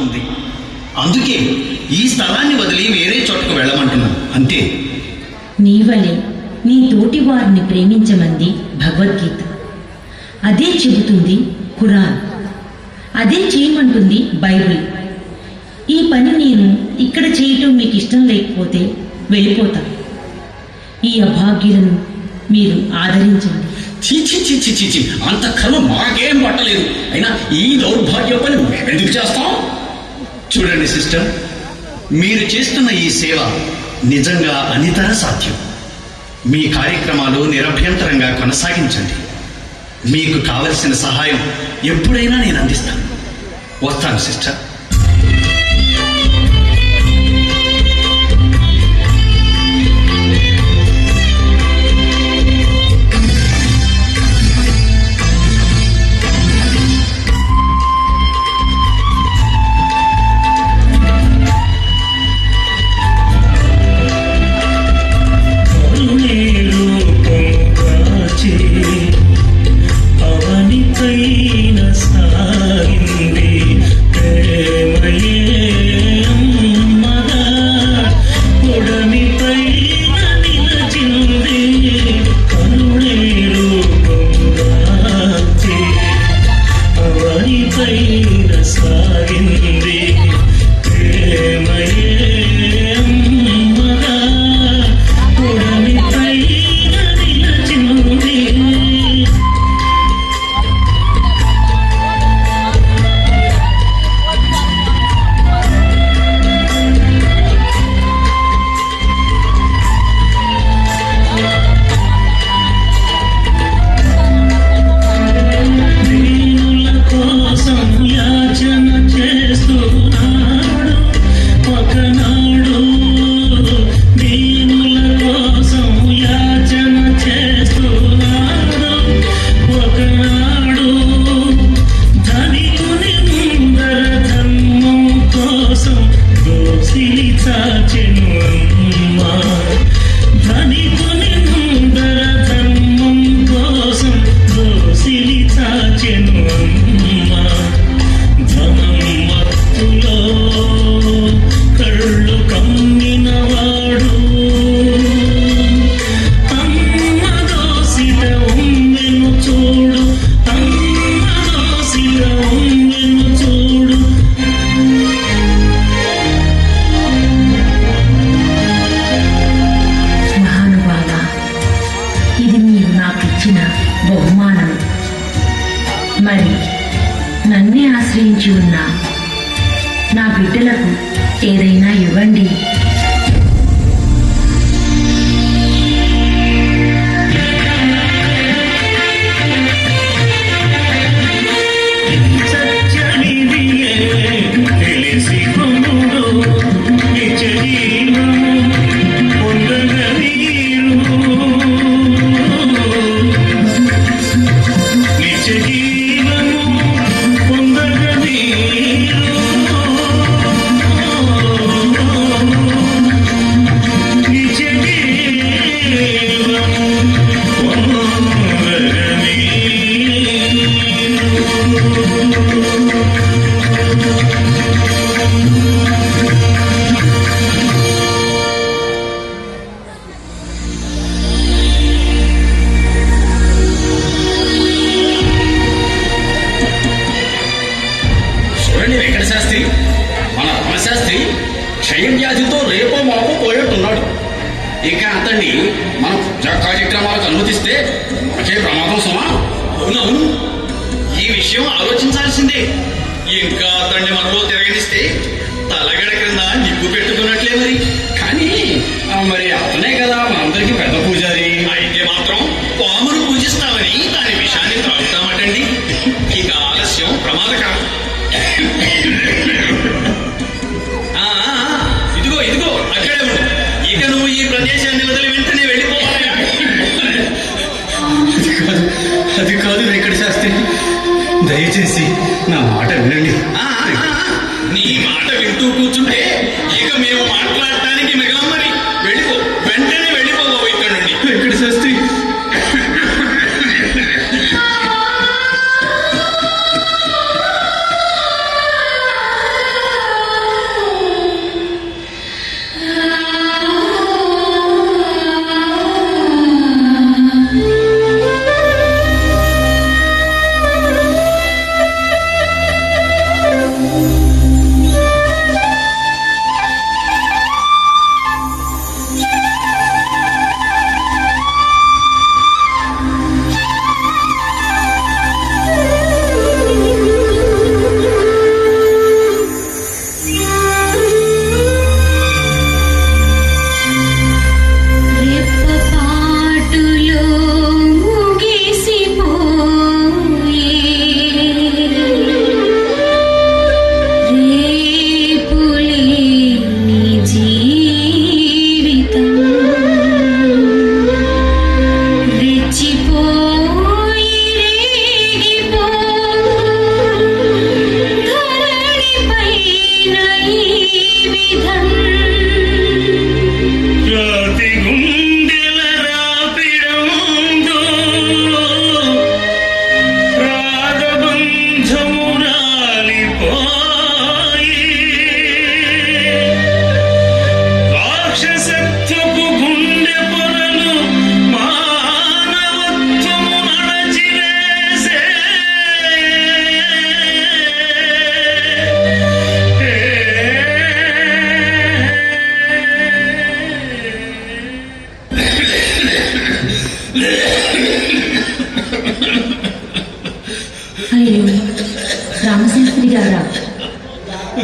ఉంది. అందుకే ఈ స్థలాన్ని వదిలి వేరే చోటకు వెళ్ళమంటున్నాను అంతే. నీవలే నీ తోటి వారిని ప్రేమించమంది భగవద్గీత, అదే చెబుతుంది ఖురాన్, అదే చేయమంటుంది బైబిల్. ఈ పని నేను ఇక్కడ చేయటం మీకు ఇష్టం లేకపోతే వెళ్ళిపోతాను. ఈ అభాగ్యులను మీరు ఆదరించండి. చీచి, అంత కర్మ మాకేం పట్టలేదు. అయినా ఈ దౌర్భాగ్య పని ఎందుకు చేస్తాం? చూడండి సిస్టర్, మీరు చేస్తున్న ఈ సేవ నిజంగా అనితర సాధ్యం. మీ కార్యక్రమాలు నిరభ్యంతరంగా కొనసాగించండి. మీకు కావలసిన సహాయం ఎప్పుడైనా నేను అందిస్తాను. వస్తాను సిస్టర్. బహుమానం. మరి నన్నే ఆశ్రయించి ఉన్న నా బిడ్డలకు ఏదైనా ఇవ్వండి. క్షయం వ్యాధితో రేపో మాపో పోయేట్టున్నాడు. ఇక అతన్ని మన పూజా కార్యక్రమాలకు అనుమతిస్తే మనకే ప్రమాదం సుమా. అవునవును, ఈ విషయం ఆలోచించాల్సిందే. ఇంకా అతన్ని మనలో తిరగనిస్తే తలగడ క్రింద నిప్పు పెట్టుకున్నట్లే. కానీ మరి అతనే కదా మనందరికీ పెద్ద పూజారి. అయితే మాత్రం పామును పూజిస్తామని దాని విషయాన్ని త్రాగుతామటండి. ఇక ఆలస్యం ప్రమాదకరం. ఇదిగో అక్కడే ఉండు. ఇక నువ్వు ఈ ప్రదేశాన్ని వదిలి వెంటనే వెళ్ళిపోవాలి. అది కాదు వెంకట శాస్త్రి, దయచేసి నా మాట వినండి. నీ మాట వింటూ కూర్చుంటే ఇక మేము మాట్లాడటానికి మిగలం. మరి వెళ్ళిపో, వెంటనే వెళ్ళిపోవు ఇక్కడ నుండి. వెంకట శాస్త్రి,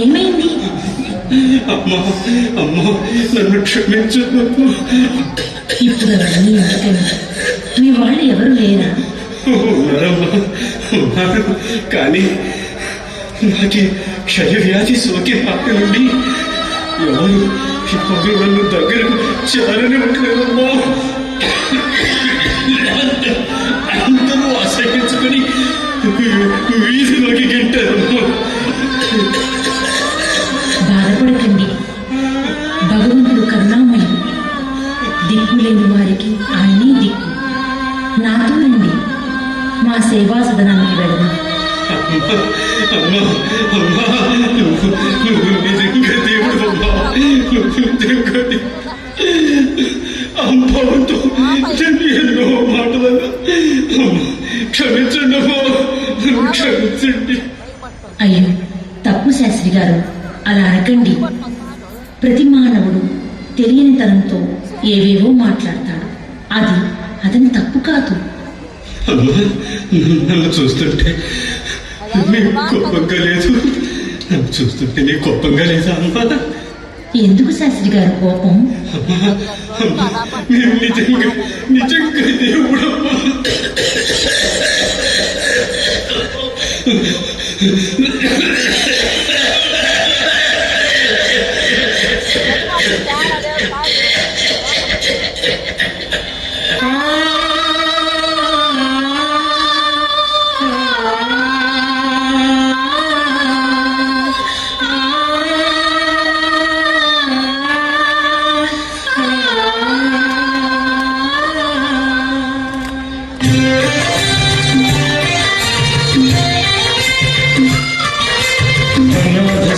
ఏమైంది? అమ్మా అమ్మా నన్ను క్షమించమ్మా. ఇప్పుడు అవన్నీ ఎందుకండి? మీ వాళ్ళు ఎవరు లేరా? ఉన్నారమ్మా, ఉన్నారు. కానీ నాకే క్షయ వ్యాధి సోకే నాటి నుండి ఎవరు నన్ను దగ్గరకు చేరనివ్వట్లేదమ్మా. అందరూ ఆశ్రయించుకొని వీధిలోకి గింటారమ్మా. బాధపడకండి, భగవంతుడు కరుణామయుడు. దిక్కులేని వారికి ఆయనే దిక్కు. నాతో రండి, మా సేవా సదనానికి వెళదాం. అమ్మా అమ్మా నువ్వు నిజంగా దేవుడు అమ్మా. అమ్మతో ఎన్నో మాటలను క్షమించండి అమ్మా, క్షమించండి. అయ్యో తప్పు శాస్త్రి గారు, అలా అనకండి. ప్రతి మానవుడు తెలియని తనంతో ఏవేవో మాట్లాడతాడు. అది అతని తప్పు కాదు. అమ్మా నన్ను చూస్తుంటే నీకు కోపంగా లేదు? నన్ను చూస్తుంటే నీకు కోపంగా లేదా అమ్మా? ఎందుకు శాస్త్రి గారు కోపం? మీరు నిజంగా నిజంగా దేవుడు అమ్మా.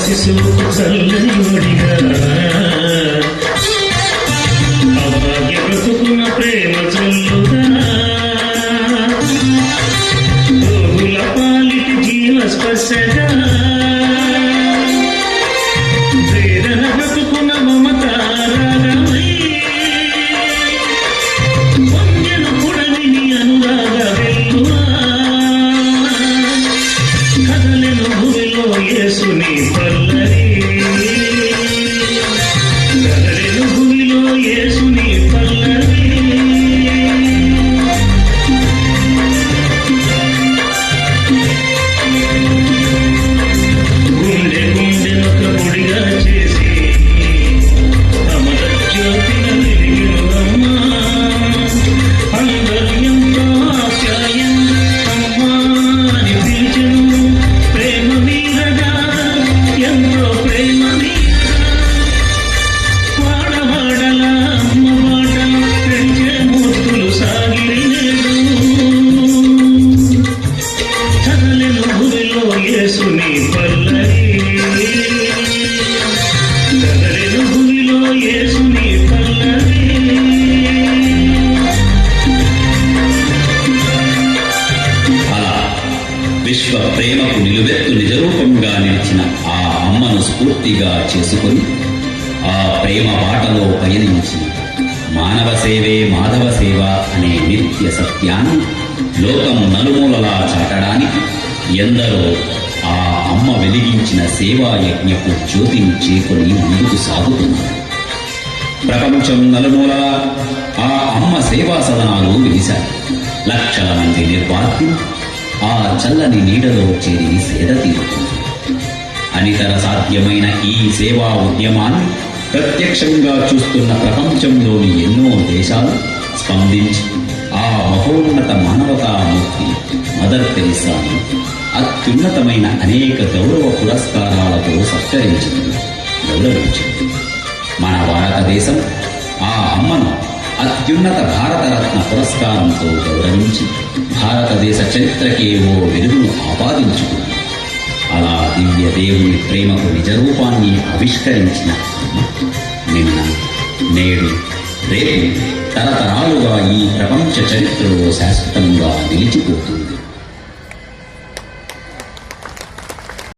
శిశువు చల్లనివాడిగా అభాగ్య బ్రతుకున్న ప్రేమ చల్లుగా రోగుల పాలిటి జీవ స్పర్శగా ప్రేరణ బ్రతుకున్న మమతారాగమై వంజన పుడమిని అనురాగ వెల్లువా కదలెను భూమిలో యేసుని పల్లరి. కదలెను భూమిలో యేసుని పల్లరి. గుండె గుండెనొక పొడిగా చేసి అమర జ్యోతిన వెలిగినదమ్మా. అందరూ ఎంతో ఆప్యాయంగా అమ్మా అని పిలిచెను. ప్రేమ మీరగా ఎంతో ప్రేమ మీరగా వాడవాడల అమ్మ వాడల పెంచే మూర్తులు సాగిరినేడు. కదలెను భూమిలో యేసుని పల్లరి. కదలెను భూమిలో యేసుని పల్లరి. అలా విశ్వ ప్రేమకు నిలువెత్తు నిజరూపంగా నిలిచిన ఆ అమ్మను స్ఫూర్తిగా చేసుకొని ఆ ప్రేమ బాటలో పయనించి మానవ సేవే మాధవ సేవ అనే నిత్య సత్యాన్ని లోకం నలుమూలలా చాటడానికి ఎందరో ఆ అమ్మ వెలిగించిన సేవా యజ్ఞపు జ్యోతిని చేకొని ముందుకు సాగుతున్నారు. ప్రపంచం నలుమూలలా ఆ అమ్మ సేవా సదనాలు వెలిశాయి. లక్షల మంది నిర్వార్థి ఆ చల్లని నీడలో చేరి సేద తీరుతుంది. అనితర సాధ్యమైన ఈ సేవా ఉద్యమాన్ని ప్రత్యక్షంగా చూస్తున్న ప్రపంచంలోని ఎన్నో దేశాలు స్పందించి ఆ మహోన్నత మానవతామూర్తి మదర్ తెరిసాను అత్యున్నతమైన అనేక గౌరవ పురస్కారాలతో సత్కరించింది, గౌరవించింది. మన భారతదేశం ఆ అమ్మను అత్యున్నత భారతరత్న పురస్కారంతో గౌరవించి భారతదేశ చరిత్రకే ఓ వెలుగును ఆపాదించుకుంది. అలా దివ్య దేవుని ప్రేమకు నిజరూపాన్ని ఆవిష్కరించిన అమ్మ నిన్న, నేడు, రేపు తరతరాలుగా ఈ ప్రపంచ చరిత్రలో శాశ్వతంగా నిలిచిపోతుంది.